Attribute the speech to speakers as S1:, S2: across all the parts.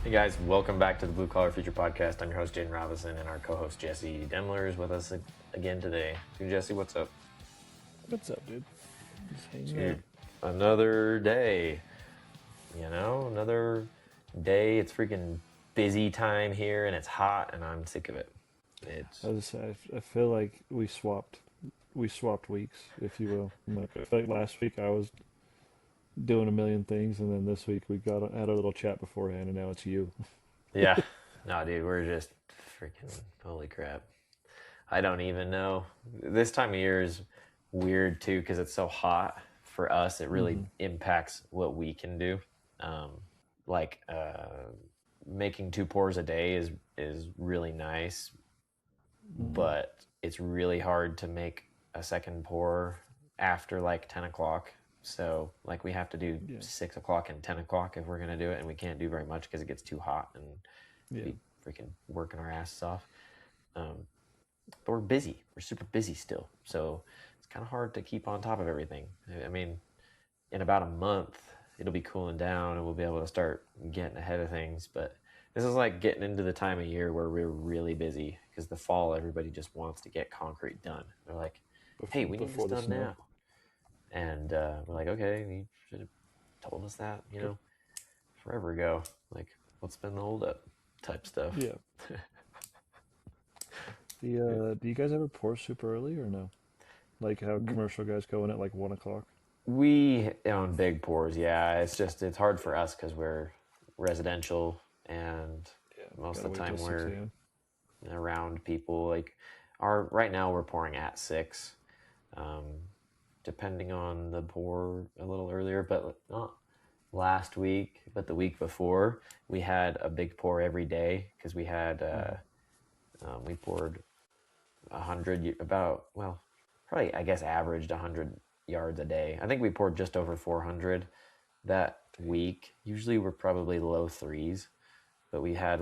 S1: Hey guys, welcome back to the Blue Collar Future Podcast. I'm your host Jaden Robison, and our co-host Jessie Demler is with us again today. Dude, Jessie, what's up?
S2: What's up, dude? Just hanging out.
S1: Another day. Another day. It's freaking busy time here, and it's hot, and I'm sick of it.
S2: I feel like we swapped weeks, if you will. I feel like last week I was doing a million things, and then this week we had a little chat beforehand, and now it's you.
S1: Yeah. No, dude, we're just freaking holy crap. I don't even know. This time of year is weird too because it's so hot for us. It really impacts what we can do. Like making 2 pours a day is really nice, but it's really hard to make a second pour after like 10 o'clock. So like we have to do 6 o'clock and 10 o'clock if we're gonna do it, and we can't do very much because it gets too hot and be freaking working our asses off. But we're busy. We're super busy still, so it's kind of hard to keep on top of everything. I mean, in about a month it'll be cooling down and we'll be able to start getting ahead of things. But this is like getting into the time of year where we're really busy because the fall everybody just wants to get concrete done. They're like, hey, we need this done now. And we're like, okay, you should have told us that, forever ago. Like, what's been the hold up type stuff.
S2: Yeah. Do you guys ever pour super early or no? Like how commercial guys go in at like 1 o'clock?
S1: We own big pours, yeah. It's hard for us because we're residential, and most of the time we're around people. Like right now we're pouring at 6. Depending on the pour a little earlier, but not last week, but the week before we had a big pour every day because we had we poured 100 probably I guess averaged 100 yards a day. I think we poured just over 400 that week. Usually we're probably low 3s, but we had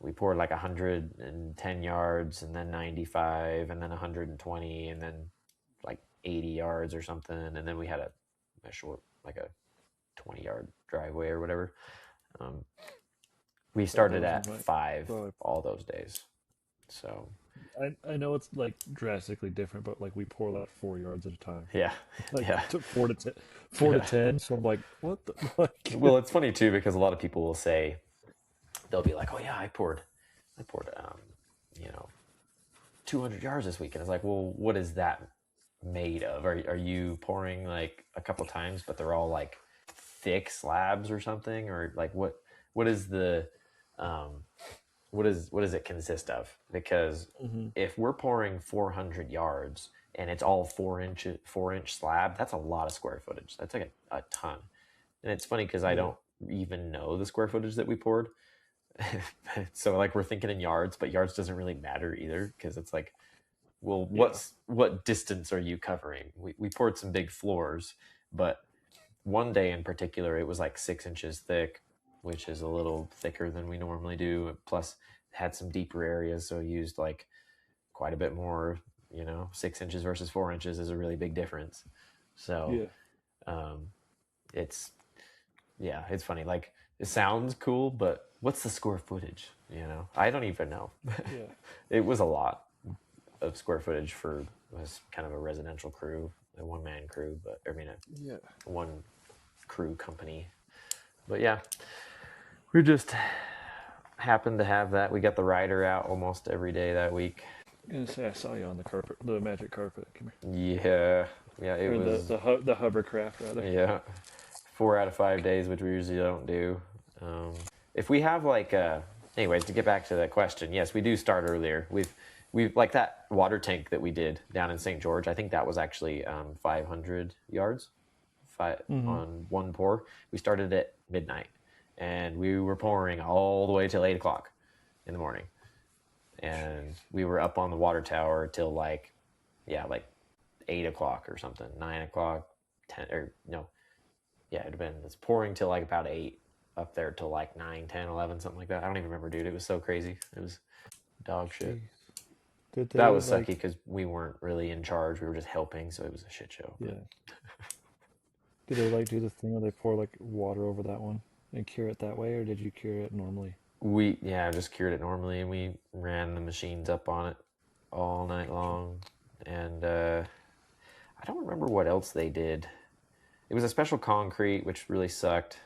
S1: we poured like 110 yards and then 95 and then 120 and then like 80 yards or something, and then we had a short, like a 20-yard driveway or whatever. We started at 5 all those days. So
S2: I know it's like drastically different, but like we pour like 4 yards at a time.
S1: Yeah.
S2: Like to 4 to 10. So I'm like, what the fuck?
S1: Well, it's funny too because a lot of people will say, they'll be like, oh yeah, I poured 200 yards this week, and it's like, well, what is that made of? Are you pouring like a couple times but they're all like thick slabs or something, or like what is the what does it consist of? Because if we're pouring 400 yards and it's all 4-inch slab, that's a lot of square footage. That's like a ton. And it's funny because I don't even know the square footage that we poured. So like we're thinking in yards, but yards doesn't really matter either because it's like, well, what distance are you covering? We poured some big floors, but one day in particular, it was like 6 inches thick, which is a little thicker than we normally do. Plus, had some deeper areas, so used like quite a bit more. 6 inches versus 4 inches is a really big difference. So, it's funny. Like it sounds cool, but what's the square footage? I don't even know. It was a lot of square footage for was kind of a residential crew, a one-man crew, but one crew company. But yeah, we just happened to have that. We got the rider out almost every day that week.
S2: I'm gonna say I saw you on the carpet, the magic carpet. Come
S1: here. Yeah, it was
S2: the hovercraft rather.
S1: Yeah, 4 out of 5 days, which we usually don't do. If we have anyways, to get back to the question, yes, we do start earlier. We've like that water tank that we did down in St. George. I think that was actually 500 yards on one pour. We started at midnight, and we were pouring all the way till 8 o'clock in the morning. And we were up on the water tower till like 8 o'clock or something, 9 o'clock, 10 or no. Yeah, it'd have been, it's pouring till like about 8 up there till like 9, 10, 11, something like that. I don't even remember, dude. It was so crazy. It was dog shit. That was sucky because we weren't really in charge. We were just helping, so it was a shit show.
S2: Yeah. Did they do the thing where they pour like water over that one? and cure it that way, or did you cure it normally?
S1: We yeah, just cured it normally, and we ran the machines up on it all night
S2: Gotcha.
S1: long. And I don't remember what else they did. It was a special concrete, which really sucked.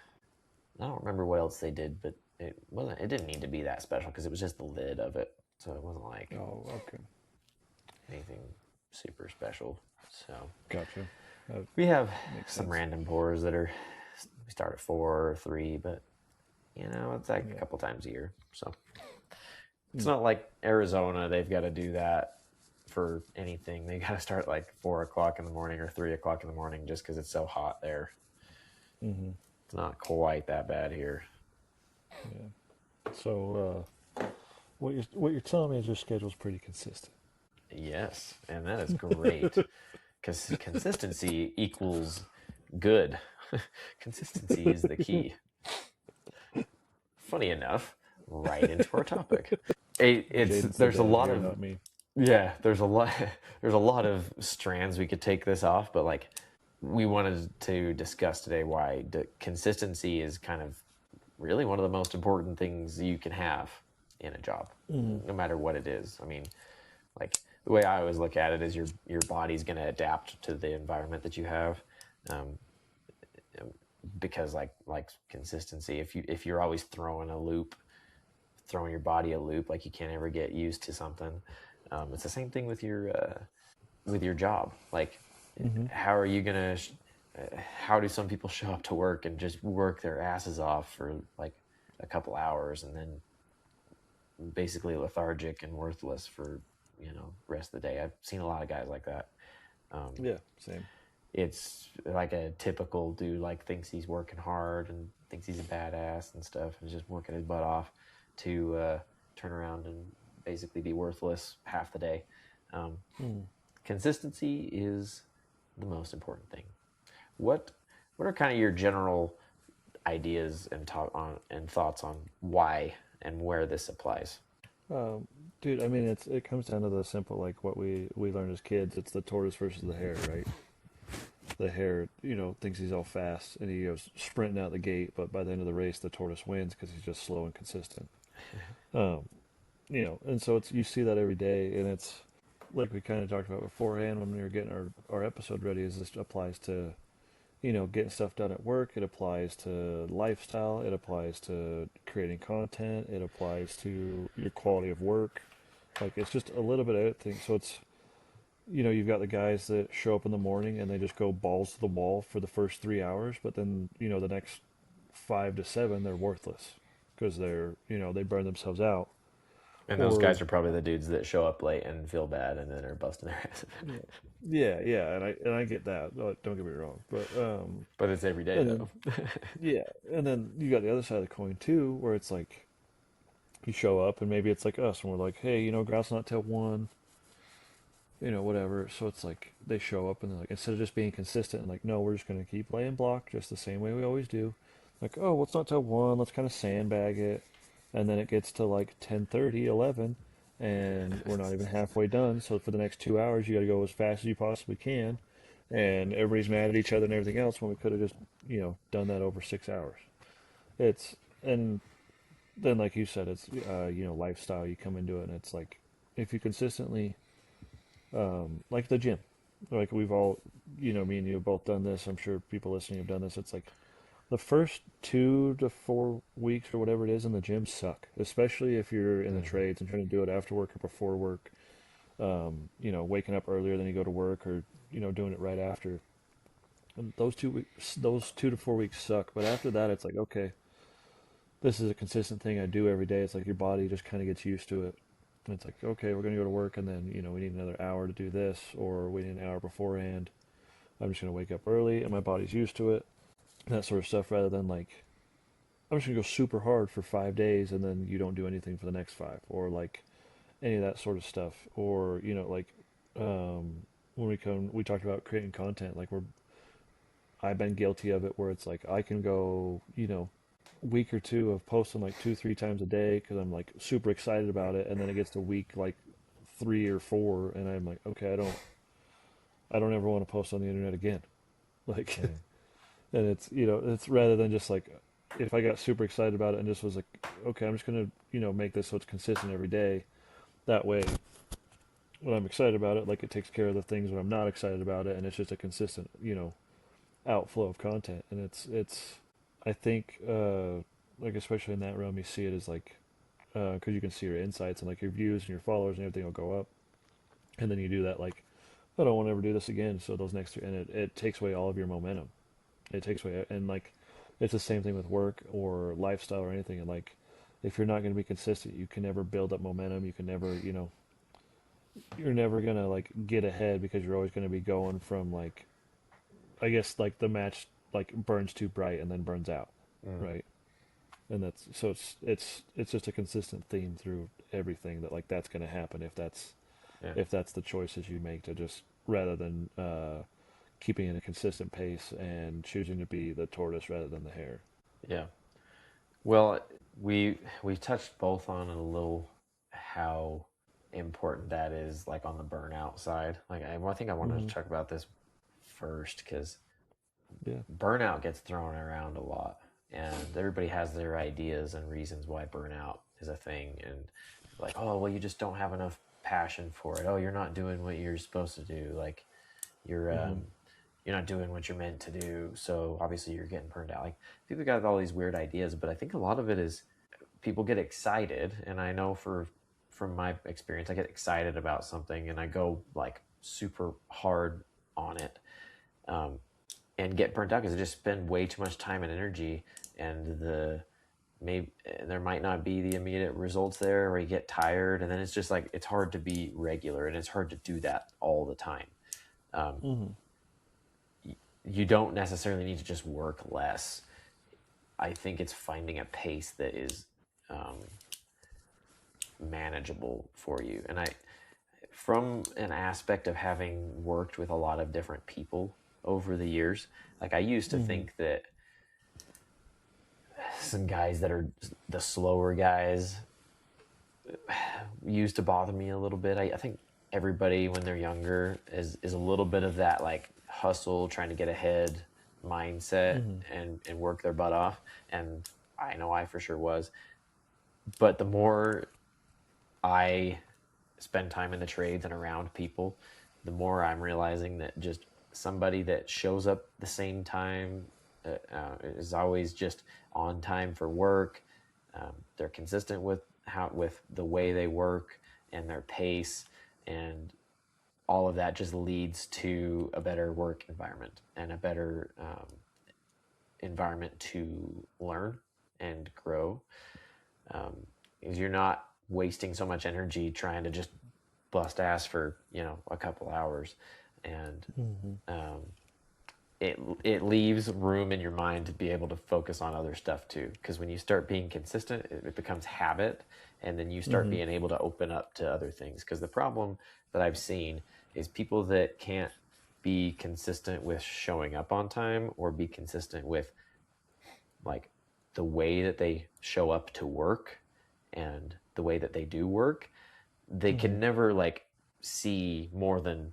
S1: I don't remember what else they did, but it wasn't. It didn't need to be that special because it was just the lid of it, so it wasn't like
S2: Oh, okay.
S1: anything super special. So
S2: Gotcha. That
S1: we have
S2: makes
S1: some
S2: sense.
S1: random pours that are we start at 4 or 3, but it's like a
S2: Yeah.
S1: couple times a year. So it's
S2: Mm.
S1: not like Arizona. They've got to do that for anything. They got to start like 4 o'clock in the morning or 3 o'clock in the morning just because it's so hot there.
S2: Mm-hmm.
S1: It's not quite that bad here.
S2: Yeah. So, what you're telling me is your schedule's pretty consistent.
S1: Yes, and that is great because consistency equals good. Consistency is the key. Funny enough, right into our topic. It's
S2: Jaden's the
S1: there's a
S2: dad
S1: lot
S2: here,
S1: of
S2: not me.
S1: yeah, there's a lot of strands we could take this off, but like we wanted to discuss today why consistency is kind of really one of the most important things you can have in a job,
S2: Mm-hmm.
S1: no matter what it is. I mean, like the way I always look at it is your body's going to adapt to the environment that you have, um, because like consistency. If you're always throwing your body a loop, like you can't ever get used to something. It's the same thing with your job. Like,
S2: Mm-hmm.
S1: how are you gonna? How do some people show up to work and just work their asses off for like a couple hours and then basically lethargic and worthless for rest of the day? I've seen a lot of guys like that. Um,
S2: Yeah, same.
S1: it's like a typical dude like thinks he's working hard and thinks he's a badass and stuff and is just working his butt off to turn around and basically be worthless half the day. Um,
S2: Mm.
S1: Consistency is the most important thing. What what are kind of your general ideas and thoughts on why and where this applies?
S2: Um, Dude, I mean, it comes down to the simple, like what we learned as kids. It's the tortoise versus the hare, right? The hare, thinks he's all fast and he goes sprinting out the gate, but by the end of the race, the tortoise wins because he's just slow and consistent. Um, and so it's you see that every day, and it's like we kind of talked about beforehand when we were getting our episode ready. Is this applies to getting stuff done at work? It applies to lifestyle. It applies to creating content. It applies to your quality of work. Like it's just a little bit of everything. So it's you've got the guys that show up in the morning and they just go balls to the wall for the first 3 hours, but then the next 5 to 7 they're worthless because they burn themselves out.
S1: And those
S2: Or
S1: guys are probably the dudes that show up late and feel bad and then are busting their ass.
S2: yeah, yeah, and I get that. Don't get me wrong, but
S1: But it's every day
S2: and then
S1: though.
S2: yeah, and then you got the other side of the coin too, where it's like you show up and maybe it's like us and we're like, hey, grouse not till 1, whatever. So it's like they show up and they're like, instead of just being consistent and like, no, we're just gonna keep laying block just the same way we always do. Like, oh, well, it's not till 1. Let's kind of sandbag it, and then it gets to like 10:30, 11, and we're not even halfway done. So for the next 2 hours, you got to go as fast as you possibly can, and everybody's mad at each other and everything else when we could have just done that over 6 hours. It's and then like you said, it's lifestyle. You come into it and it's like if you consistently like the gym, like we've all me and you have both done this. I'm sure people listening have done this. It's like the first 2 to 4 weeks or whatever it is in the gym suck, especially if you're in the
S1: Hmm.
S2: trades and trying to do it after work or before work. Waking up earlier than you go to work, or doing it right after. And those 2 to 4 weeks suck. But after that, it's like okay, this is a consistent thing I do every day. It's like your body just kind of gets used to it. And it's like okay, we're gonna go to work, and then we need another hour to do this, or we need an hour beforehand. I'm just gonna wake up early, and my body's used to it. That sort of stuff, rather than like I'm just gonna go super hard for 5 days and then you don't do anything for the next five, or like any of that sort of stuff, or when we talked about creating content, like I've been guilty of it where it's like I can go week or two of posting like 2 3 times a day because I'm like super excited about it, and then it gets to week like 3 or 4 and I'm like okay, I don't ever want to post on the internet again. Like
S1: Hmm.
S2: and it's it's rather than just like if I got super excited about it and just was like, okay, I'm just gonna, make this so it's consistent every day. That way, when I'm excited about it, like it takes care of the things when I'm not excited about it, and it's just a consistent, outflow of content. And it's, I think, like especially in that realm, you see it as like, because you can see your insights and like your views and your followers and everything will go up, and then you do that like, I don't want to ever do this again. So those next two, and it takes away all of your momentum. It takes away, and like, it's the same thing with work or lifestyle or anything. And like, if you're not going to be consistent, you can never build up momentum. You can never, you're never gonna like get ahead because you're always going to be going from like, I guess like the match like burns too bright and then burns out,
S1: Mm,
S2: right? And that's so it's just a consistent theme through everything that like that's going to happen
S1: yeah.
S2: if that's the choices you make to just rather than keeping in a consistent pace and choosing to be the tortoise rather than the hare.
S1: Yeah. Well, we touched both on a little how important that is, like on the burnout side. Like I think I wanted
S2: Hmm.
S1: to talk about this first because
S2: Yeah.
S1: burnout gets thrown around a lot, and everybody has their ideas and reasons why burnout is a thing. And like, oh, well, you just don't have enough passion for it. Oh, you're not doing what you're supposed to do. Like you're
S2: Hmm.
S1: you're not doing what you're meant to do. So obviously you're getting burned out. Like people got all these weird ideas, but I think a lot of it is people get excited, and I know from my experience, I get excited about something and I go like super hard on it, um, and get burnt out because I just spend way too much time and energy, and maybe there might not be the immediate results there, or you get tired, and then it's just like it's hard to be regular, and it's hard to do that all the time. Um,
S2: Hmm.
S1: you don't necessarily need to just work less. I think it's finding a pace that is um, manageable for you. And from an aspect of having worked with a lot of different people over the years, like I used to
S2: Hmm.
S1: think that some guys that are the slower guys used to bother me a little bit. I think everybody when they're younger is a little bit of that like hustle, trying to get ahead mindset
S2: Hmm.
S1: and work their butt off. And I know I for sure was. But the more I spend time in the trades and around people, the more I'm realizing that just somebody that shows up the same time, is always just on time for work. They're consistent with the way they work and their pace, and all of that just leads to a better work environment and a better environment to learn and grow. Because you're not wasting so much energy trying to just bust ass for a couple hours, and
S2: Hmm.
S1: um, it leaves room in your mind to be able to focus on other stuff too. Because when you start being consistent, it becomes habit, and then you start
S2: Hmm.
S1: being able to open up to other things. Because the problem that I've seen is people that can't be consistent with showing up on time, or be consistent with like the way that they show up to work and the way that they do work, they
S2: Hmm.
S1: can never like see more than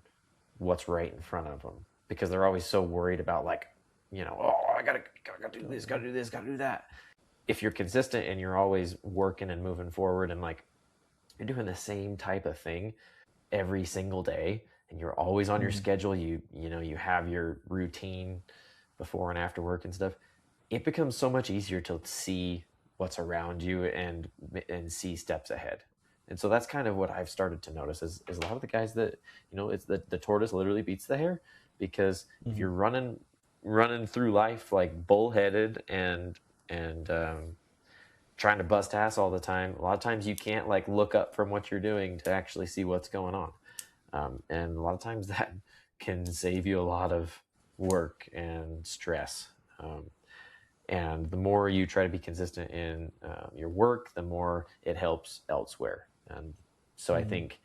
S1: what's right in front of them, because they're always so worried about like, oh, I gotta do this, gotta do this, gotta do that. If you're consistent and you're always working and moving forward, and like you're doing the same type of thing every single day, and you're always on your
S2: Hmm.
S1: schedule, you have your routine before and after work and stuff, it becomes so much easier to see what's around you and see steps ahead. And so that's kind of what I've started to notice is a lot of the guys that, it's the tortoise literally beats the hare, because if
S2: Hmm.
S1: you're running through life like bullheaded and trying to bust ass all the time, a lot of times you can't like look up from what you're doing to actually see what's going on. And a lot of times that can save you a lot of work and stress. And the more you try to be consistent in your work, the more it helps elsewhere. And so I
S2: Hmm.
S1: think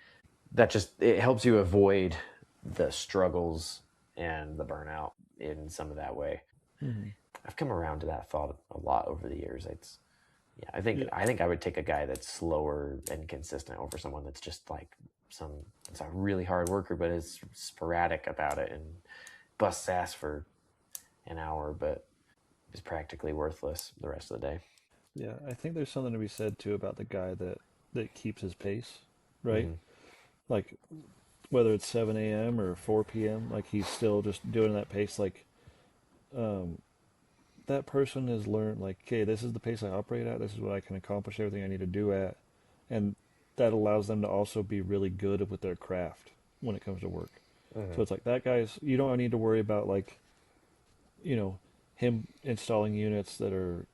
S1: that just it helps you avoid the struggles and the burnout in some of that way.
S2: Hmm.
S1: I've come around to that thought a lot over the years. It's yeah, I think
S2: Yeah.
S1: I think I would take a guy that's slower and consistent over someone that's just like it's a really hard worker, but is sporadic about it and busts ass for an hour. But is practically worthless the rest of the day.
S2: Yeah, I think there's something to be said too about the guy that keeps his pace, right?
S1: Mm-hmm.
S2: Like whether it's 7 a.m. or 4 p.m., like he's still just doing that pace. Like um, that person has learned, like, okay, this is the pace I operate at. This is what I can accomplish everything I need to do at, and that allows them to also be really good with their craft when it comes to work.
S1: Mm-hmm.
S2: So it's like that guy's. You don't need to worry about like you know him installing units that are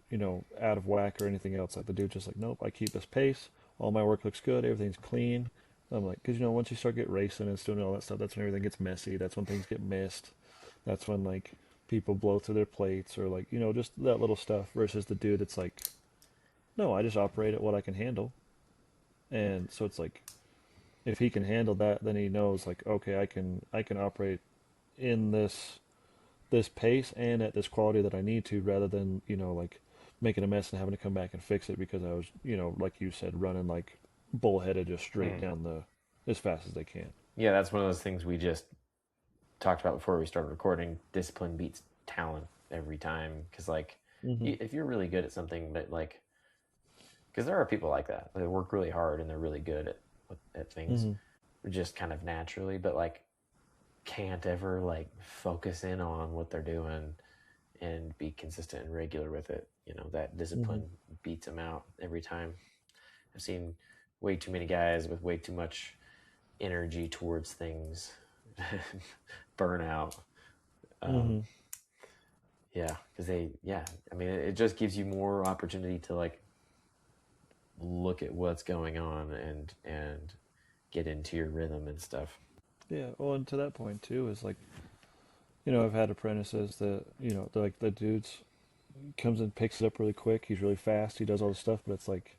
S2: out of whack or anything else. Like the dude's just like, nope, I keep this pace. All my work looks good. Everything's clean. I'm like, because once you start get racing and doing all that stuff, that's when everything gets messy. That's when things get missed. That's when like people blow through their plates or like just that little stuff. Versus the dude that's like, no, I just operate at what I can handle. And so it's like, if he can handle that, then he knows like, okay, I can operate in this pace and at this quality that I need to, rather than like making a mess and having to come back and fix it because I was like you said, running like bullheaded just straight
S1: Mm.
S2: down the as fast as they can.
S1: Yeah, that's one of those things we just talked about before we started recording. Discipline beats talent every time, because like
S2: Hmm.
S1: if you're really good at something, but like, because there are people like that, they work really hard and they're really good at things
S2: Hmm.
S1: just kind of naturally, but like can't ever like focus in on what they're doing and be consistent and regular with it. That
S2: Hmm.
S1: discipline beats them out every time. I've seen way too many guys with way too much energy towards things burnout. um,
S2: Hmm.
S1: yeah, because I mean, it just gives you more opportunity to like look at what's going on and get into your rhythm and stuff.
S2: Yeah. Well, and to that point too is like I've had apprentices that they're like the dude's comes and picks it up really quick. He's really fast. He does all the stuff, but it's like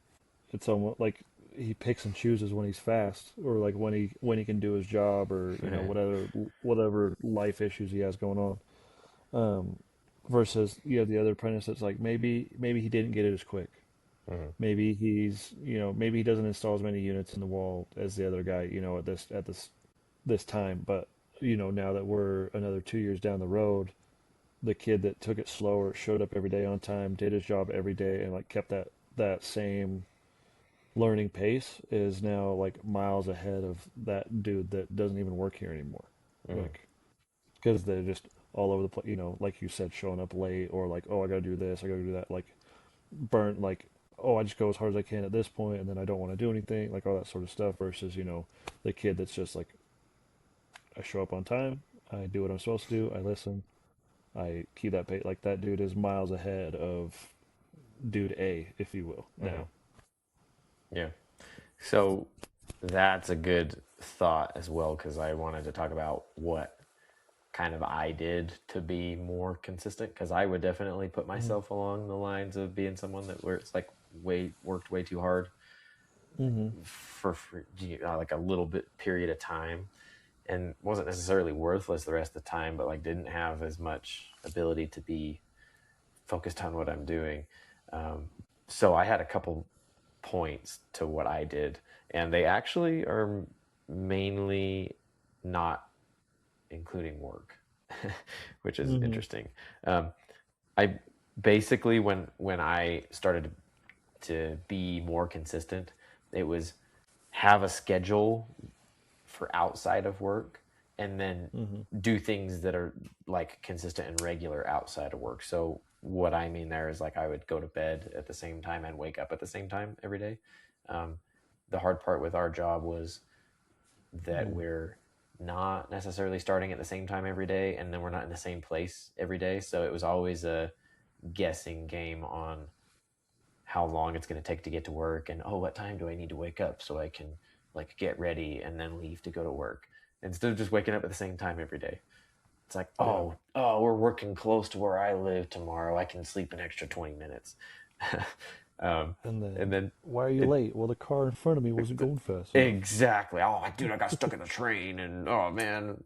S2: it's almost like he picks and chooses when he's fast or like when he can do his job or whatever life issues he has going on. Um, versus you have the other apprentice that's like maybe he didn't get it as quick.
S1: Mhm.
S2: Maybe maybe he doesn't install as many units in the wall as the other guy at this time. But now that we're another 2 years down the road, the kid that took it slower, showed up every day on time, did his job every day, and like kept that same learning pace is now like miles ahead of that dude that doesn't even work here anymore.
S1: Mhm.
S2: Like because they're just all over the place. Like you said, showing up late or like, oh, I gotta do this, I gotta do that. Like burnt, like, oh, I just go as hard as I can at this point, and then I don't want to do anything, like all that sort of stuff. Versus the kid that's just like, I show up on time, I do what I'm supposed to do, I listen, I keep that pace. Like that dude is miles ahead of dude A, if you will.
S1: Mhm.
S2: Now.
S1: Yeah. So that's a good thought as well, because I wanted to talk about what kind of I did to be more consistent, because I would definitely put
S2: Mm-hmm.
S1: myself along the lines of being someone that where it's like worked way too hard
S2: Mm-hmm.
S1: for like a little bit period of time, and wasn't necessarily worthless the rest of the time, but like didn't have as much ability to be focused on what I'm doing. Um, so I had a couple points to what I did, and they actually are mainly not including work, which is
S2: Mm-hmm.
S1: interesting. Um, I basically when I started to be more consistent, it was have a schedule for outside of work, and then
S2: Mm-hmm.
S1: do things that are like consistent and regular outside of work. So what I mean there is like I would go to bed at the same time and wake up at the same time every day. Um, the hard part with our job was that
S2: Mm-hmm.
S1: we're not necessarily starting at the same time every day, and then we're not in the same place every day. So it was always a guessing game on how long it's going to take to get to work, and oh, what time do I need to wake up so I can like get ready and then leave to go to work, instead of just waking up at the same time every day. It's like,
S2: Yeah.
S1: we're working close to where I live tomorrow, I can sleep an extra 20 minutes.
S2: And
S1: And
S2: then,
S1: then
S2: why are you
S1: it
S2: late? Well, the car in front of me wasn't going fast enough.
S1: exactly, oh dude, I got stuck in the train, and oh man.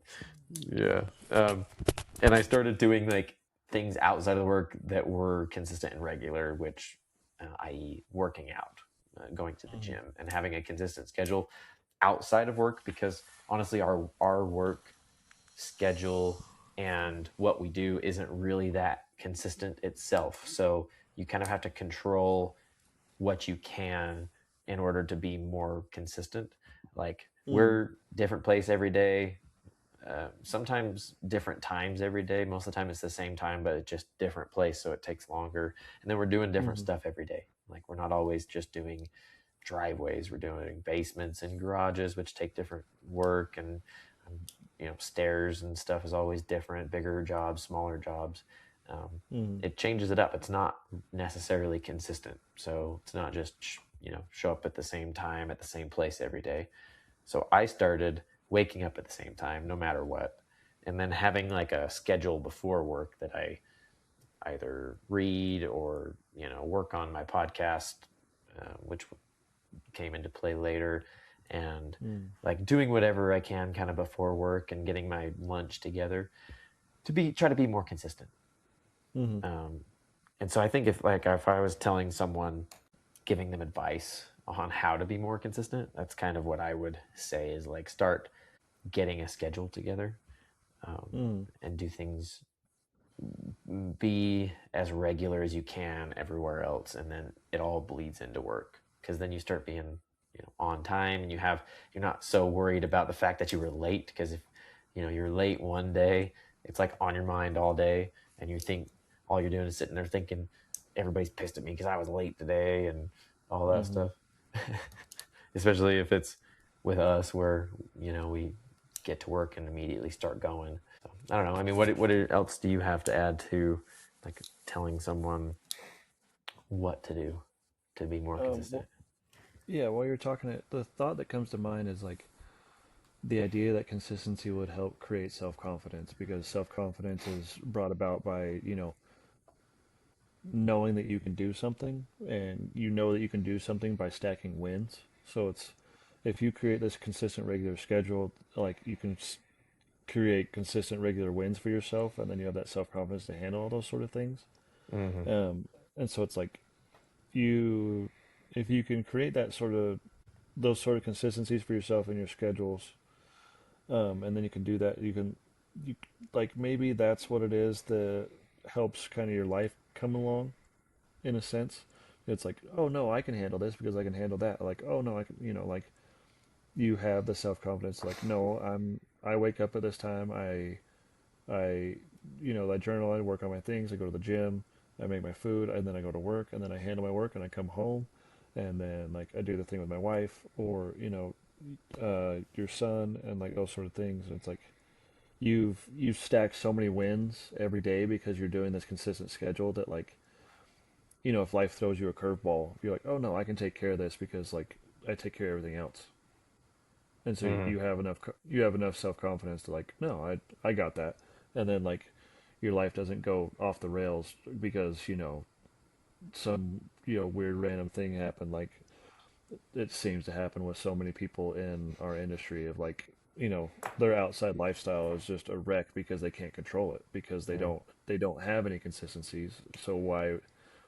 S1: Yeah. And I started doing like things outside of the work that were consistent and regular, which, i.e., working out, going to the
S2: Mm-hmm.
S1: gym, and having a consistent schedule outside of work. Because honestly, our work schedule and what we do isn't really that consistent itself. So you kind of have to control what you can in order to be more consistent. Like
S2: Mm.
S1: we're different place every day. Sometimes different times every day. Most of the time it's the same time, but it's just different place, so it takes longer. And then we're doing different
S2: Mm.
S1: stuff every day. Like we're not always just doing driveways. We're doing basements and garages, which take different work, and um, stairs and stuff is always different. Bigger jobs, smaller jobs.
S2: Mm.
S1: It changes it up. It's not necessarily consistent, so it's not just show up at the same time at the same place every day. So I started waking up at the same time, no matter what, and then having like a schedule before work that I either read or work on my podcast, which came into play later, and
S2: Mm.
S1: like doing whatever I can kind of before work and getting my lunch together to try to be more consistent.
S2: Mm.
S1: Um, and so I think if I was telling someone, giving them advice on how to be more consistent, that's kind of what I would say is like start getting a schedule together,
S2: Mm.
S1: and do things, be as regular as you can everywhere else, and then it all bleeds into work, because then you start being on time, and you're not so worried about the fact that you were late, because if you're late one day, it's like on your mind all day, and you think all you're doing is sitting there thinking everybody's pissed at me because I was late today and all that
S2: Mm.
S1: stuff. Especially if it's with us where we get to work and immediately start going. So I don't know. I mean, what else do you have to add to like telling someone what to do to be more consistent?
S2: Well, yeah. While you're talking, the thought that comes to mind is like the idea that consistency would help create self confidence, because self confidence is brought about by knowing that you can do something, and you know that you can do something by stacking wins. So it's if you create this consistent regular schedule, like you can create consistent regular wins for yourself, and then you have that self confidence to handle all those sort of things.
S1: Mm-hmm.
S2: And so it's like you, if you can create that sort of those sort of consistencies for yourself in your schedules, and then you can do that. You like maybe that's what it is that helps kind of your life come along in a sense. It's like, oh no, I can handle this because I can handle that. Like, oh no, I can, like you have the self confidence. Like, no, I wake up at this time. I, I journal. I work on my things. I go to the gym. I make my food, and then I go to work, and then I handle my work, and I come home, and then like I do the thing with my wife, or your son, and like those sort of things. And it's like you've stacked so many wins every day because you're doing this consistent schedule that like if life throws you a curveball, you're like, oh no, I can take care of this because like I take care of everything else. And so
S1: Mm-hmm.
S2: you have enough self confidence to like, no, I got that. And then like your life doesn't go off the rails because some weird random thing happened. Like it seems to happen with so many people in our industry of like their outside lifestyle is just a wreck because they can't control it because they don't have any consistencies. So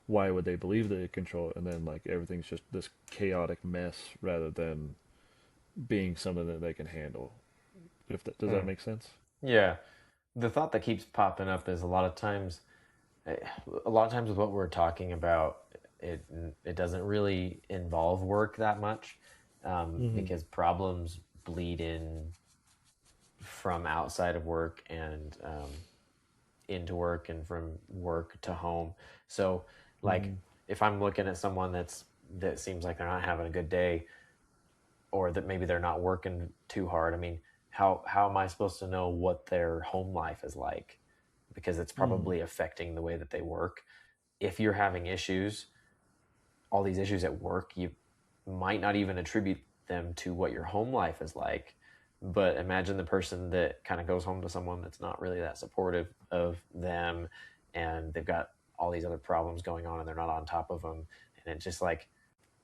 S2: why would they believe they control it? And then like everything's just this chaotic mess rather than being something that they can handle. If that, does that
S1: Mm.
S2: make sense?
S1: Yeah, the thought that keeps popping up is a lot of times with what we're talking about, it it doesn't really involve work that much,
S2: Mm-hmm.
S1: because problems bleed in from outside of work and into work, and from work to home. So, like,
S2: Mm-hmm.
S1: if I'm looking at someone that seems like they're not having a good day, or that maybe they're not working too hard, I mean, how am I supposed to know what their home life is like? Because it's
S2: Mm-hmm.
S1: probably affecting the way that they work. If you're having issues, all these issues at work, you might not even attribute them to what your home life is like. But imagine the person that kind of goes home to someone that's not really that supportive of them, and they've got all these other problems going on, and they're not on top of them. And it's just like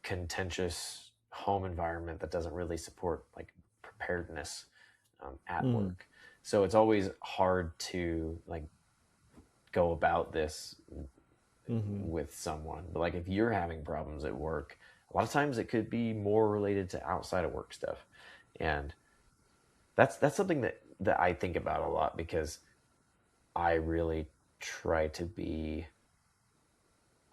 S1: contentious home environment that doesn't really support like preparedness, at
S2: Mm-hmm.
S1: work. So it's always hard to like go about this
S2: Mm-hmm.
S1: with someone. But like if you're having problems at work, a lot of times it could be more related to outside of work stuff. And that's something that I think about a lot, because I really try to be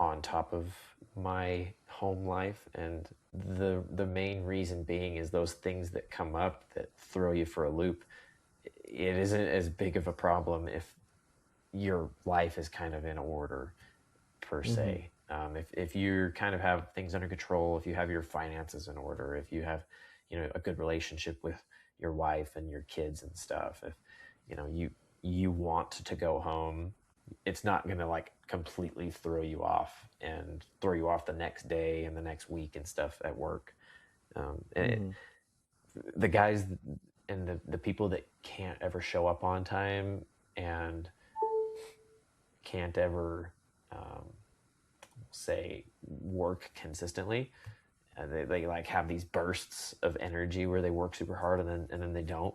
S1: on top of my home life, and the main reason being is those things that come up that throw you for a loop. It isn't as big of a problem if your life is kind of in order per
S2: Mm-hmm.
S1: se. If you kind of have things under control, if you have your finances in order, if you have, a good relationship with your wife and your kids and stuff, if you want to go home, it's not going to like completely throw you off and throw you off the next day and the next week and stuff at work.
S2: Mm-hmm.
S1: The guys and the people that can't ever show up on time and can't ever um, say work consistently. They like have these bursts of energy where they work super hard and then they don't.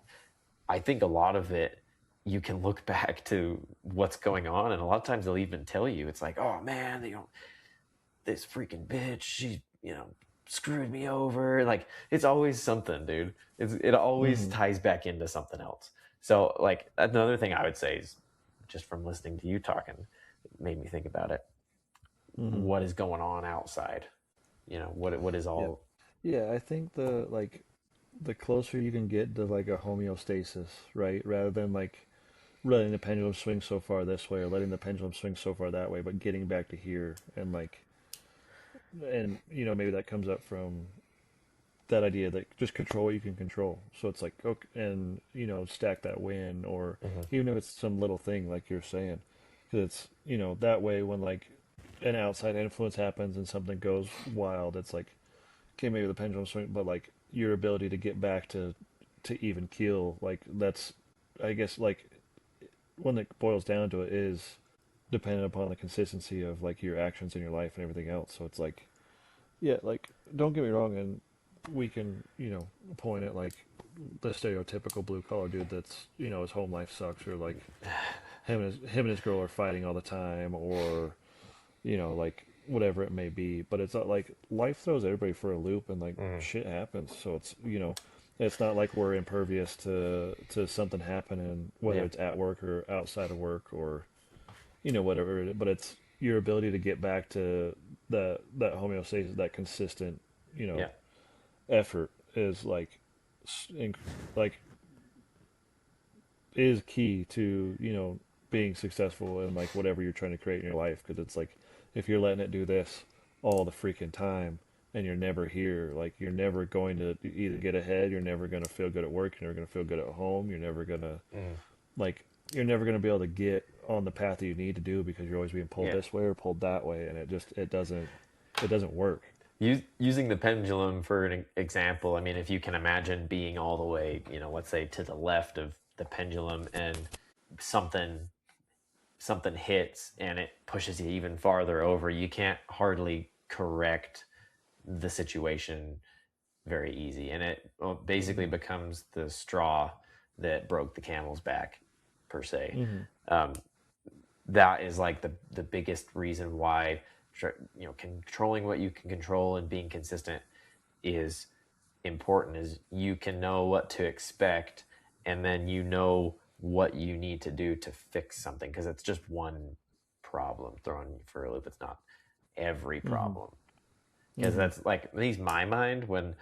S1: I think a lot of it, you can look back to what's going on, and a lot of times they'll even tell you, it's like, oh man, this freaking bitch, she screwed me over. Like, it's always something, dude. It always
S2: Mm-hmm.
S1: ties back into something else. So like another thing I would say is, just from listening to you talking, it made me think about it.
S2: Mm-hmm.
S1: What is going on outside? What is
S2: Yep.
S1: all.
S2: Yeah, I think the closer you can get to like a homeostasis, right? Rather than like letting the pendulum swing so far this way or letting the pendulum swing so far that way, but getting back to here and maybe that comes up from that idea that just control what you can control. So it's like, okay, and stack that win, or
S1: Mhm.
S2: even if it's some little thing like you're saying, because it's that way when like an outside influence happens and something goes wild, it's like, okay, maybe the pendulum swing, but like your ability to get back to even keel, like that's, I guess, like when it boils down to it, is dependent upon the consistency of like your actions in your life and everything else. So it's like, yeah, like don't get me wrong, and we can point at like the stereotypical blue collar dude that's his home life sucks, or like him and his girl are fighting all the time, or like whatever it may be. But it's not like life throws everybody for a loop, and like
S1: Mhm.
S2: shit happens. So it's not like we're impervious to something happening, whether
S1: Yeah.
S2: it's at work or outside of work, or whatever. But it's your ability to get back to that homeostasis, that consistent, you know,
S1: Yeah.
S2: effort is like like is key to being successful in like whatever you're trying to create in your life. Because it's like, if you're letting it do this all the freaking time and you're never here, like you're never going to either get ahead, you're never going to feel good at work, you're never going to feel good at home, you're never going to
S1: Mhm.
S2: like you're never going to be able to get on the path that you need to do, because you're always being pulled
S1: Yeah.
S2: this way or pulled that way, and it doesn't work.
S1: Using the pendulum for an example, I mean, if you can imagine being all the way, let's say to the left of the pendulum, and something something hits and it pushes you even farther over, you can't hardly correct the situation very easy, and it basically
S2: Mm-hmm.
S1: becomes the straw that broke the camel's back, per se.
S2: Mm-hmm.
S1: Um, that is like the biggest reason why, controlling what you can control and being consistent is important. Is you can know what to expect, and then what you need to do to fix something, because it's just one problem thrown for a loop. It's not every
S2: Mm-hmm.
S1: problem, because
S2: Mm-hmm.
S1: that's like, at least my mind, when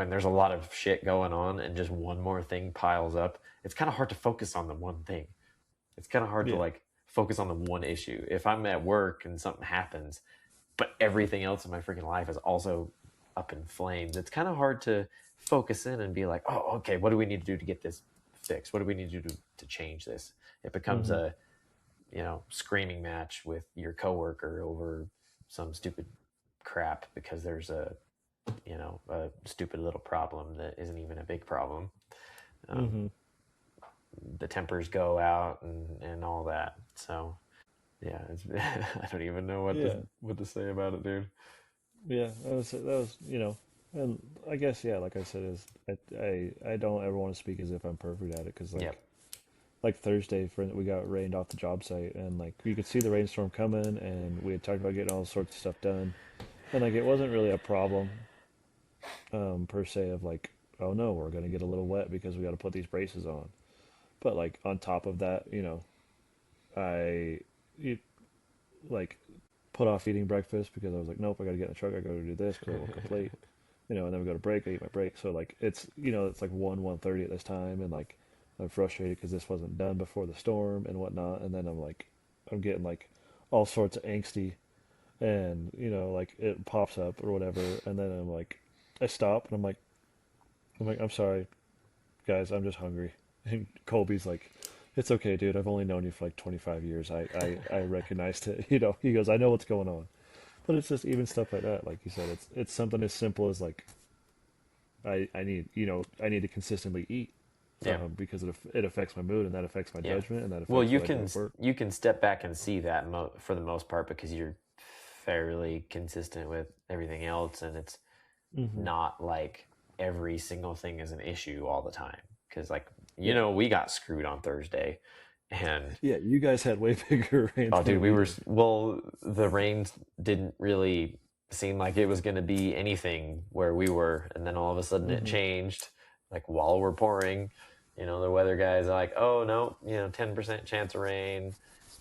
S1: there's a lot of shit going on and just one more thing piles up, it's kind of hard to focus on the one thing. It's kind of hard to
S2: Yeah.
S1: like focus on the one issue. If I'm at work and something happens, but everything else in my freaking life is also up in flames, it's kind of hard to focus in and be like, oh, okay, what do we need to do to get this fixed? What do we need to do to change this? It becomes
S2: Mm-hmm.
S1: a screaming match with your coworker over some stupid crap, because there's a stupid little problem that isn't even a big problem. Um,
S2: Mm-hmm.
S1: the tempers go out and all that. So yeah, I don't even know
S2: Yeah.
S1: what to say about it, dude.
S2: Yeah, that was and I guess, yeah, like I said, is I don't ever want to speak as if I'm perfect at it, because
S1: Yep.
S2: like Thursday, we got rained off the job site, and like you could see the rainstorm coming, and we had talked about getting all sorts of stuff done, and like it wasn't really a problem per se of like, oh no, we're gonna get a little wet because we got to put these braces on, but like on top of that, I eat, like put off eating breakfast because I was like, nope, I got to get in the truck. I got to do this because I won't complete. And then we go to break. I eat my break. So like it's like 1:30 at this time, and like I'm frustrated because this wasn't done before the storm and whatnot. And then I'm getting like all sorts of angsty, and like it pops up or whatever. And then I stop and I'm sorry, guys, I'm just hungry. And Colby's like, it's okay, dude. I've only known you for like 25 years. I recognized it. He goes, I know what's going on. But it's just even stuff like that. Like you said, it's something as simple as like, I need to consistently eat,
S1: Yeah.
S2: because it affects my mood, and that affects my
S1: Yeah.
S2: judgment, and that
S1: Well,
S2: affects what I do at work.
S1: you can step back and see that for the most part because you're fairly consistent with everything else, and it's
S2: Hmm.
S1: not like every single thing is an issue all the time. Because like
S2: Yeah.
S1: we got screwed on Thursday, and
S2: Yeah, you guys had way bigger rain
S1: oh, dude,
S2: than
S1: we
S2: we
S1: were
S2: did.
S1: well. The rain didn't really seem like it was going to be anything where we were, and then all of a sudden it
S2: Hmm.
S1: changed. Like while we're pouring, the weather guys are like, "Oh no, 10% chance of rain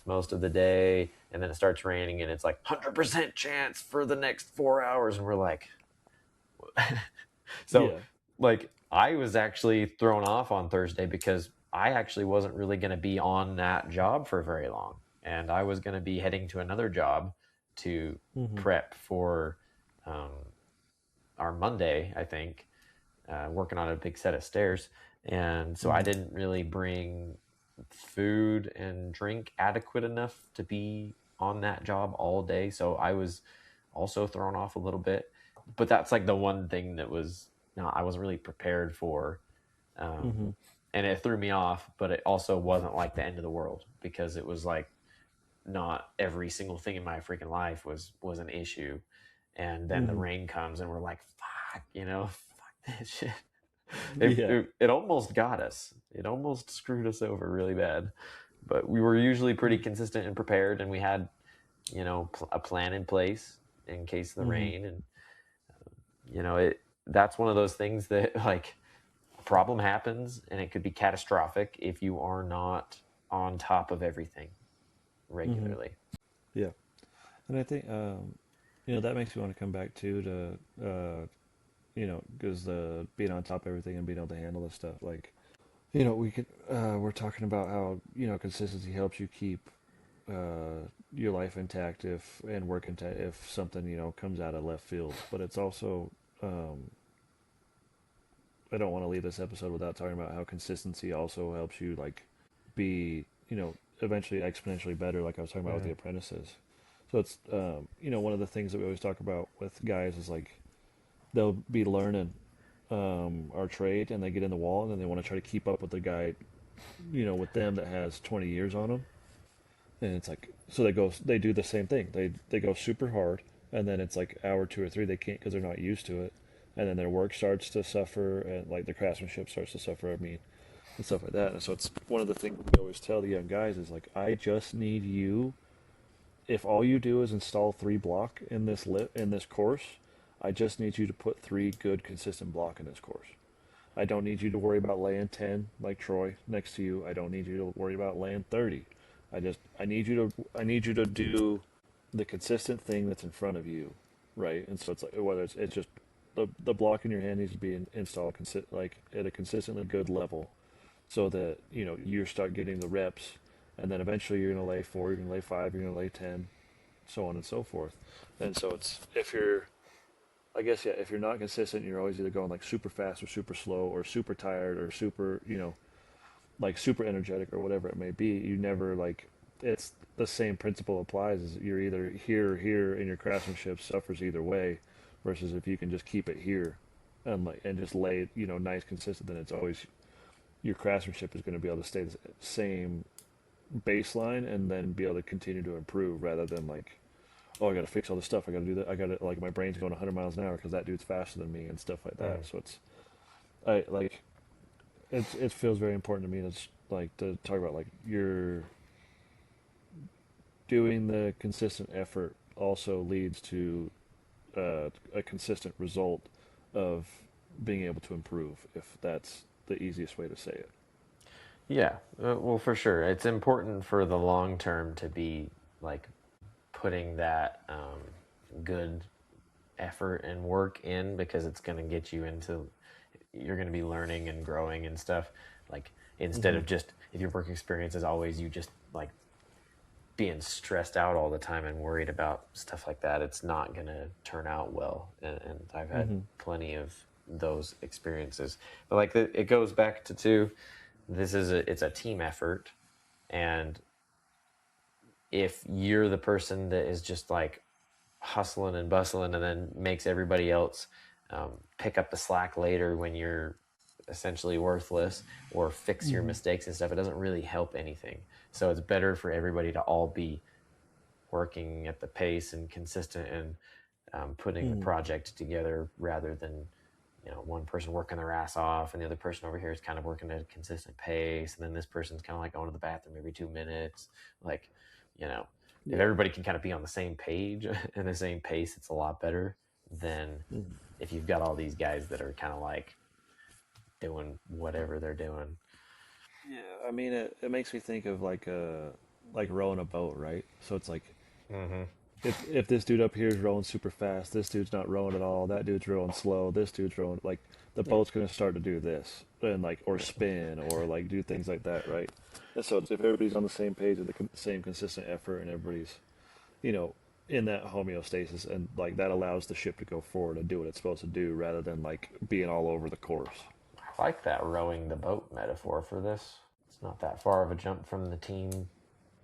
S1: most of the day," and then it starts raining, and it's like 100% chance for the next 4 hours, and we're like, so
S2: Yeah.
S1: like I was actually thrown off on Thursday because I actually wasn't really going to be on that job for very long. And I was going to be heading to another job to
S2: Hmm.
S1: prep for um, our Monday, I think, working on a big set of stairs. And so I
S2: Hmm.
S1: didn't really bring food and drink adequate enough to be on that job all day. So I was also thrown off a little bit. But that's like the one thing that was no, I wasn't really prepared for. Um,
S2: Hmm.
S1: and it threw me off, but it also wasn't like the end of the world because it was like not every single thing in my freaking life was an issue. And then the
S2: Hmm.
S1: rain comes and we're like, fuck, fuck this shit. It,
S2: Yeah.
S1: it, it almost got us. It almost screwed us over really bad. But we were usually pretty consistent and prepared, and we had, a plan in place in case of the
S2: Hmm.
S1: rain. And, it that's one of those things that, like, a problem happens and it could be catastrophic if you are not on top of everything
S2: Hmm.
S1: regularly.
S2: Yeah. And I think that makes me want to come back too to because the being on top of everything and being able to handle this stuff, like we're talking about how consistency helps you keep your life intact if and work intact if something comes out of left field. But it's also um, I don't want to leave this episode without talking about how consistency also helps you like be eventually exponentially better, like I was talking about with the
S1: Mm.
S2: apprentices. So it's one of the things that we always talk about with guys is like they'll be learning our trade and they get in the wall and then they want to try to keep up with the guy with them that has 20 years on them. And it's like, so they do the same thing. They go super hard, and then it's like hour two or three they can't because they're not used to it, and then their work starts to suffer, and like the craftsmanship starts to suffer. I mean, and stuff like that. And so it's one of the things we always tell the young guys is like, I just need you. If all you do is install 3 block in this course, I just need you to put 3 good consistent block in this course. I don't need you to worry about laying 10 like Troy next to you. I don't need you to worry about laying 30. I need you to do the consistent thing that's in front of you, right? And so it's like whether it's just the block in your hand needs to be installed like at a consistently good level, so that you start getting the reps, and then eventually you're gonna lay 4, you're gonna lay 5, you're gonna lay 10, so on and so forth. And so it's if you're I guess yeah, if you're not consistent, you're always either going like super fast or super slow or super tired or super, like super energetic or whatever it may be. You never like it's the same principle applies as you're either here or here and your craftsmanship suffers either way versus if you can just keep it here and just lay it, nice consistent, then it's always your craftsmanship is going to be able to stay the same baseline and then be able to continue to improve rather than like, oh, I got to fix all this stuff. I got to do that. I got to like my brain's going 100 miles an hour because that dude's faster than me and stuff like
S1: Mm.
S2: that. So I like it feels very important to me to like to talk about like you're doing the consistent effort also leads to a consistent result of being able to improve, if that's the easiest way to say it.
S1: Yeah, well, for sure. It's important for the long term to be like putting that good effort and work in, because it's going to get you into, you're going to be learning and growing and stuff, like instead
S2: Mm-hmm.
S1: of just, if your work experience is always you just like being stressed out all the time and worried about stuff like that, it's not going to turn out well. And I've had
S2: Mm-hmm.
S1: plenty of those experiences. But like it goes back to two, it's a team effort. And if you're the person that is just like hustling and bustling and then makes everybody else pick up the slack later when you're essentially worthless, or fix your
S2: Mm-hmm.
S1: mistakes and stuff, it doesn't really help anything. So it's better for everybody to all be working at the pace and consistent, and putting the
S2: Mm-hmm.
S1: project together, rather than one person working their ass off and the other person over here is kind of working at a consistent pace, and then this person's kind of like going to the bathroom every 2 minutes. Like, you know, if
S2: Yeah.
S1: everybody can kind of be on the same page and the same pace, it's a lot better than
S2: Mm-hmm.
S1: if you've got all these guys that are kind of like doing whatever they're doing.
S2: Yeah, I mean, it makes me think of like rowing a boat, right? So it's like
S1: Mm-hmm.
S2: if this dude up here is rowing super fast, this dude's not rowing at all. That dude's rowing slow. This dude's rowing like the
S1: Yeah.
S2: boat's gonna start to do this and like or spin or like do things like that, right? And so it's, if everybody's on the same page with the same consistent effort and everybody's you know in that homeostasis, and like that allows the ship to go forward and do what it's supposed to do rather than like being all over the course.
S1: I like that rowing the boat metaphor for this. It's not that far of a jump from the team.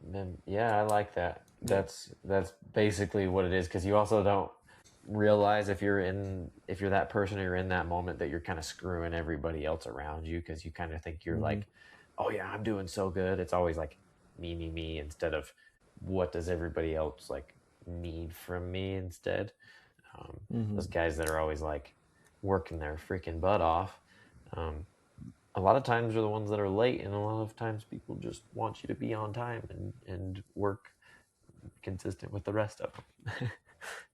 S1: Then yeah, I like that.
S2: Yeah.
S1: That's basically what it is, because you also don't realize if you're that person or you're in that moment, that you're kind of screwing everybody else around you, because you kind of think you're
S2: Mm-hmm.
S1: like, oh yeah, I'm doing so good. It's always like me, instead of what does everybody else like need from me instead.
S2: Mm-hmm.
S1: Those guys that are always like working their freaking butt off, um, a lot of times are the ones that are late, and a lot of times people just want you to be on time and work consistent with the rest of them.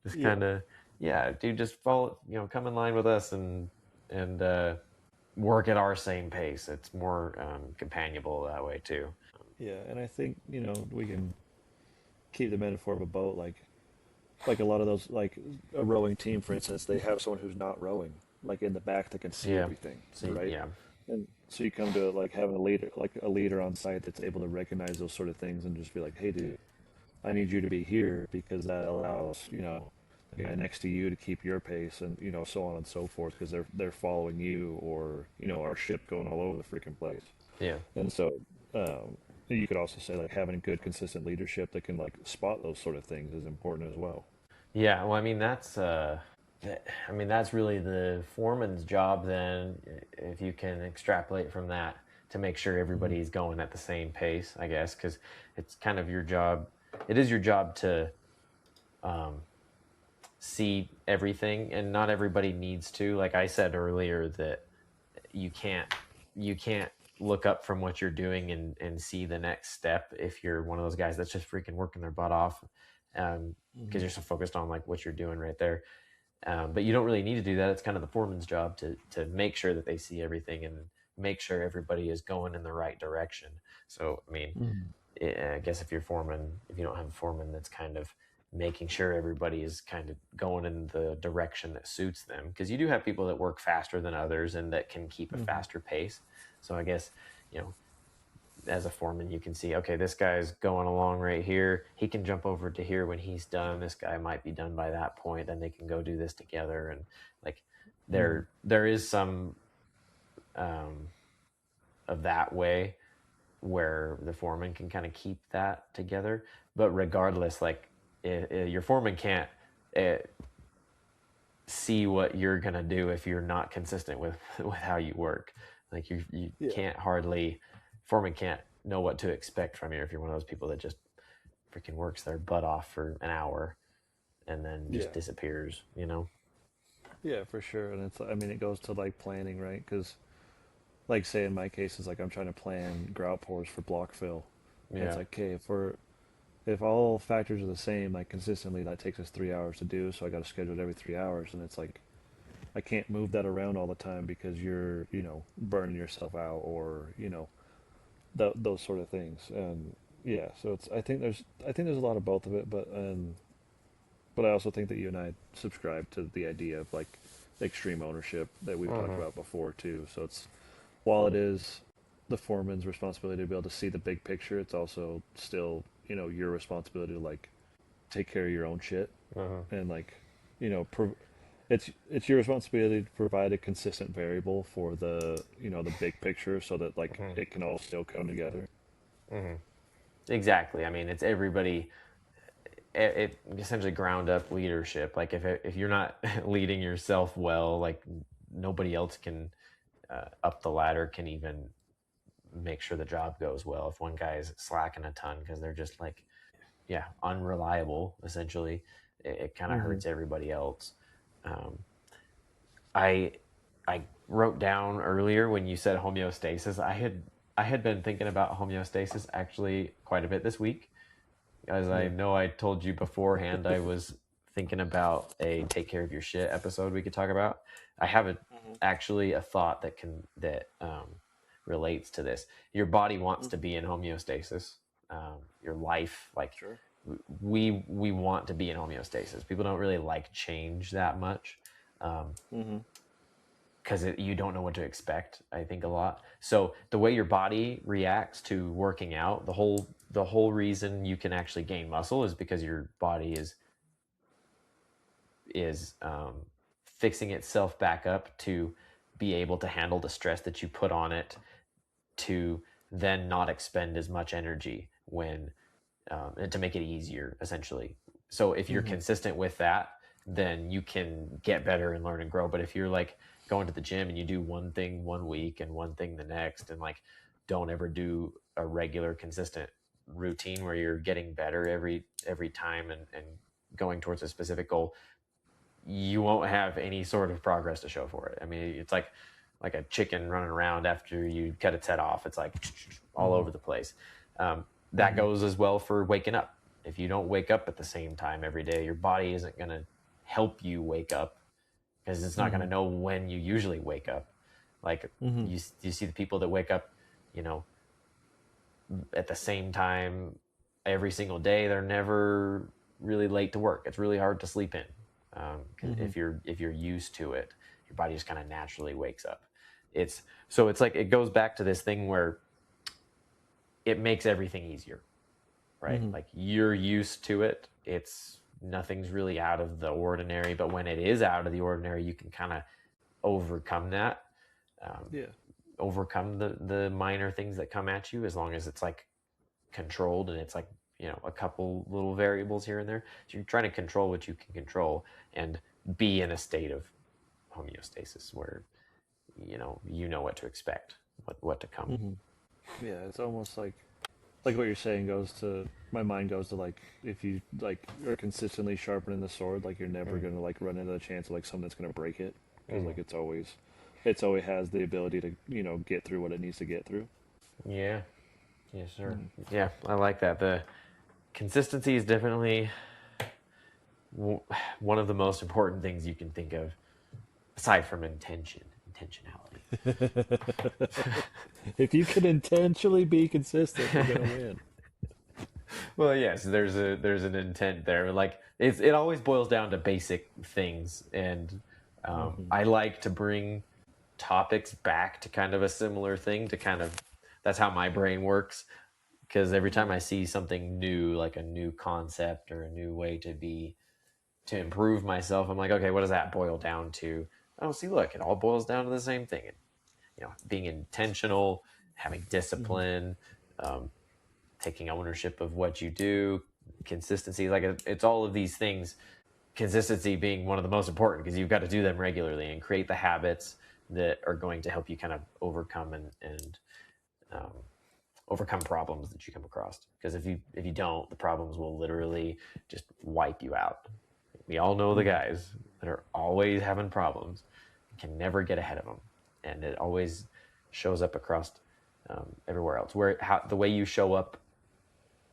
S1: Just
S2: Yeah.
S1: kind of, yeah, dude, just follow, come in line with us, and work at our same pace. It's more companionable that way too.
S2: Yeah, and I think we can keep the metaphor of a boat like a lot of those like a rowing team, for instance, they have someone who's not rowing like in the back that can see
S1: Yeah.
S2: everything,
S1: See,
S2: right?
S1: yeah,
S2: And so you come to like having a leader on site that's able to recognize those sort of things and just be like, hey dude, I need you to be here because that allows the guy next to you to keep your pace, and so on and so forth, because they're following you, or our ship going all over the freaking place.
S1: yeah,
S2: And so you could also say like having good consistent leadership that can like spot those sort of things is important as well.
S1: yeah. Well, I mean, that's really the foreman's job then, if you can extrapolate from that, to make sure
S2: Mm-hmm.
S1: everybody's going at the same pace, I guess, because it's kind of your job. It is your job to um, see everything, and not everybody needs to. Like I said earlier, that you can't you can't look up from what you're doing and see the next step if you're one of those guys that's just freaking working their butt off, because
S2: Mm-hmm.
S1: you're so focused on like what you're doing right there. But you don't really need to do that. It's kind of the foreman's job to make sure that they see everything and make sure everybody is going in the right direction. So I mean,
S2: Mm-hmm.
S1: I guess if you don't have a foreman that's kind of making sure everybody is kind of going in the direction that suits them, because you do have people that work faster than others and that can keep a
S2: Mm-hmm.
S1: faster pace. So I guess, you know, as a foreman, you can see, okay, this guy's going along right here. He can jump over to here when he's done. This guy might be done by that point. Then they can go do this together. And like,
S2: Mm-hmm.
S1: there is some um, of that way where the foreman can kind of keep that together. But regardless, like, your foreman can't uh, see what you're gonna do if you're not consistent with with how you work. Like you
S2: Yeah.
S1: can't hardly, foreman can't know what to expect from you if you're one of those people that just freaking works their butt off for an hour and then just
S2: Yeah.
S1: disappears. You know?
S2: Yeah, for sure. And it's, I mean, it goes to like planning, right? Because, like, say in my case, is like I'm trying to plan grout pours for block fill. And it's
S1: Yeah.
S2: like, okay, if all factors are the same, like consistently, that takes us 3 hours to do. So I got to schedule it every 3 hours. And it's like, I can't move that around all the time because you're burning yourself out or those sort of things. And yeah, so it's I think there's a lot of both of it, but I also think that you and I subscribe to the idea of like extreme ownership that we've talked
S1: Mm-hmm.
S2: about before too. So it's while it is the foreman's responsibility to be able to see the big picture, it's also still, your responsibility to like take care of your own shit
S1: Mm-hmm.
S2: and like, you know, it's your responsibility to provide a consistent variable for the big picture so that like
S1: Mm-hmm.
S2: it can all still come together.
S1: Mm-hmm. Exactly. I mean, it's everybody. It essentially ground up leadership. Like if you're not leading yourself well, like nobody else can up the ladder can even make sure the job goes well. If one guy's slacking a ton because they're just like, yeah, unreliable, essentially, it kind of
S2: Mm-hmm.
S1: hurts everybody else. Um, I I wrote down earlier when you said homeostasis. I had been thinking about homeostasis actually quite a bit this week. As I
S2: Yeah.
S1: know, I told you beforehand, I was thinking about a take care of your shit episode we could talk about. I have actually a thought that relates to this. Your body wants to
S2: Mm-hmm.
S1: be in homeostasis. Your life, like
S2: Sure.
S1: we want to be in homeostasis. People don't really like change that much. Um,
S2: Mm-hmm.
S1: because you don't know what to expect, I think, a lot. So the way your body reacts to working out, the whole reason you can actually gain muscle is because your body is fixing itself back up to be able to handle the stress that you put on it, to then not expend as much energy when and to make it easier, essentially. So if you're
S2: Mm-hmm.
S1: consistent with that, then you can get better and learn and grow. But if you're like going to the gym and you do one thing one week and one thing the next, and like don't ever do a regular consistent routine where you're getting better every time and going towards a specific goal, you won't have any sort of progress to show for it. I mean, it's like a chicken running around after you cut its head off. It's like all
S2: Mm-hmm.
S1: over the place. That
S2: Mm-hmm.
S1: goes as well for waking up. If you don't wake up at the same time every day, your body isn't going to help you wake up because it's not going
S2: Mm-hmm.
S1: to know when you usually wake up. Like
S2: Mm-hmm.
S1: you see the people that wake up, you know, at the same time every single day. They're never really late to work. It's really hard to sleep in. 'Cause
S2: Mm-hmm.
S1: if you're used to it, your body just kind of naturally wakes up. It's like it goes back to this thing where it makes everything easier, right?
S2: Mm-hmm.
S1: Like you're used to it. It's nothing's really out of the ordinary, but when it is out of the ordinary, you can kind of overcome that, um,
S2: Yeah.
S1: overcome the minor things that come at you, as long as it's like controlled and it's like, a couple little variables here and there. So you're trying to control what you can control and be in a state of homeostasis where you know what to expect, what to come.
S2: Mm-hmm. Yeah, it's almost like what you're saying goes to my mind goes to like if you like are consistently sharpening the sword, like you're never
S1: Mm.
S2: gonna like run into the chance of like something that's gonna break it because
S1: Mm.
S2: like it's always has the ability to get through what it needs to get through.
S1: Yeah. Yes, sir.
S2: Mm.
S1: Yeah, I like that. The consistency is definitely one of the most important things you can think of, aside from intentionality.
S2: If you can intentionally be consistent, you're gonna win.
S1: Well, yes, there's an intent there. Like it always boils down to basic things, and
S2: Mm-hmm.
S1: I like to bring topics back to kind of a similar thing to kind of that's how my brain works. Because every time I see something new, like a new concept or a new way to improve myself, I'm like, okay, what does that boil down to? Oh, see, look, it all boils down to the same thing. Being intentional, having
S2: Mm-hmm.
S1: discipline, um, taking ownership of what you do, consistency. Like it's all of these things. Consistency being one of the most important because you've got to do them regularly and create the habits that are going to help you kind of overcome and um, overcome problems that you come across. Because if you don't, the problems will literally just wipe you out. We all know the
S2: Mm-hmm.
S1: guys that are always having problems, can never get ahead of them, and it always shows up across everywhere else. The way you show up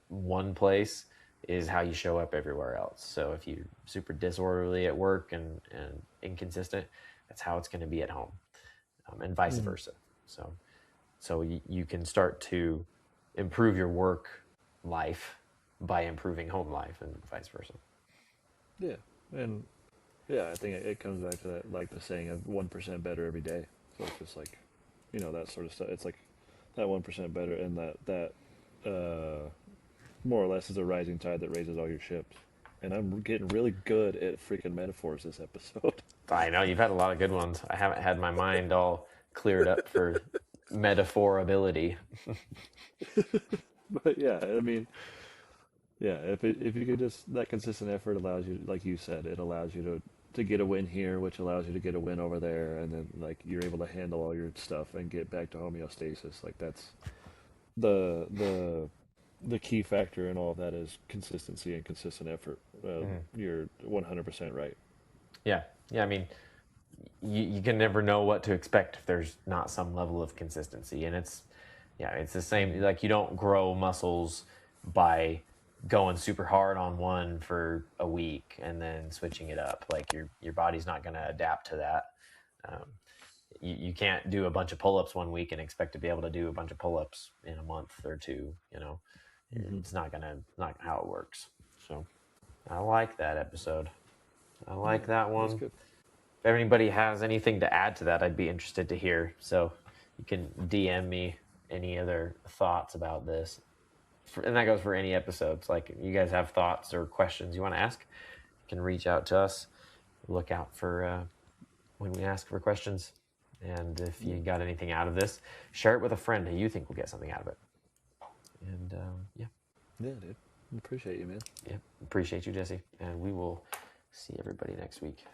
S1: one place is how you show up everywhere else. So if you're super disorderly at work and inconsistent, that's how it's going to be at home, and vice
S2: Mm-hmm.
S1: versa. So you can start to improve your work life by improving home life and vice versa.
S2: Yeah, and yeah, I think it comes back to that, like the saying of 1% better every day. So it's just like, that sort of stuff. It's like that 1% better, and that more or less is a rising tide that raises all your ships. And I'm getting really good at freaking metaphors this episode.
S1: I know you've had a lot of good ones. I haven't had my mind all cleared up for metaphorability.
S2: But yeah, I mean, yeah, if you could just that consistent effort allows you, like you said, it allows you to get a win here, which allows you to get a win over there, and then like you're able to handle all your stuff and get back to homeostasis. Like that's the the the key factor in all of that is consistency and consistent effort.
S1: Mhm.
S2: You're 100% right.
S1: Yeah, yeah. I mean, you can never know what to expect if there's not some level of consistency, and it's the same. Like you don't grow muscles by going super hard on one for a week and then switching it up. Like your body's not going to adapt to that. Um, you can't do a bunch of pull-ups one week and expect to be able to do a bunch of pull-ups in a month or two.
S2: Mm-hmm.
S1: It's not how it works. So I like that episode. I
S2: Yeah,
S1: like that
S2: that's
S1: one.
S2: good.
S1: If anybody has anything to add to that, I'd be interested to hear. So you can DM me any other thoughts about this. And that goes for any episodes. Like you guys have thoughts or questions you want to ask, you can reach out to us. Look out for when we ask for questions. And if you got anything out of this, share it with a friend who you think will get something out of it. And yeah.
S2: Yeah, dude. Appreciate you, man.
S1: Yeah. Appreciate you, Jesse. And we will see everybody next week.